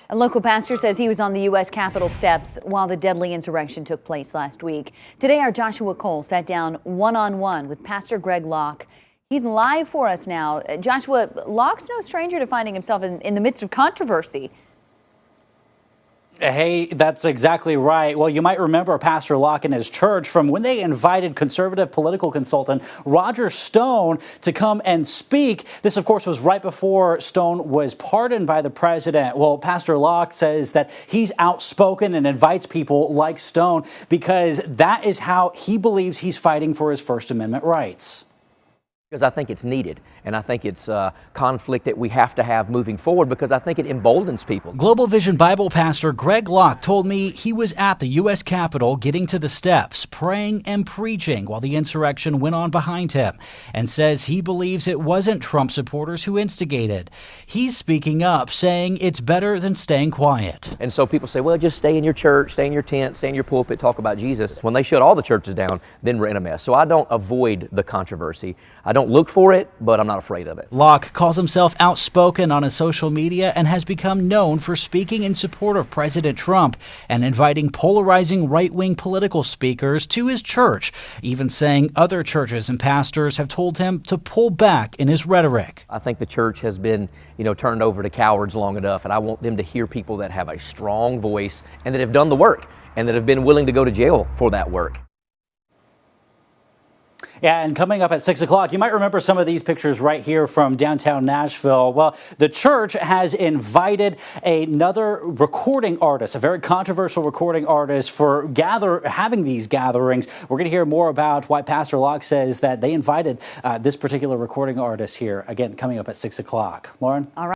A local pastor says he was on the U.S. Capitol steps while the deadly insurrection took place last week. Today, our Joshua Cole sat down one-on-one with Pastor Greg Locke. He's live for us now. Joshua, Locke's no stranger to finding himself in the midst of controversy. Hey, that's exactly right. Well, you might remember Pastor Locke and his church from when they invited conservative political consultant Roger Stone to come and speak. This, of course, was right before Stone was pardoned by the president. Well, Pastor Locke says that he's outspoken and invites people like Stone because that is how he believes he's fighting for his First Amendment rights. Because I think it's needed, and I think it's conflict that we have to have moving forward because I think it emboldens people. Global Vision Bible pastor Greg Locke told me he was at the U.S. Capitol getting to the steps, praying and preaching while the insurrection went on behind him, and says he believes it wasn't Trump supporters who instigated. He's speaking up, saying it's better than staying quiet. And so people say, well, just stay in your church, stay in your tent, stay in your pulpit, talk about Jesus. When they shut all the churches down, then we're in a mess. So I don't avoid the controversy. I don't look for it, but I'm not afraid of it. Locke calls himself outspoken on his social media and has become known for speaking in support of President Trump and inviting polarizing right-wing political speakers to his church, even saying other churches and pastors have told him to pull back in his rhetoric. I think the church has been, turned over to cowards long enough, and I want them to hear people that have a strong voice and that have done the work and that have been willing to go to jail for that work. Yeah, and coming up at 6 o'clock, you might remember some of these pictures right here from downtown Nashville. Well, the church has invited another recording artist, a very controversial recording artist, for having these gatherings. We're going to hear more about why Pastor Locke says that they invited this particular recording artist here. Again, coming up at 6 o'clock. Lauren? All right.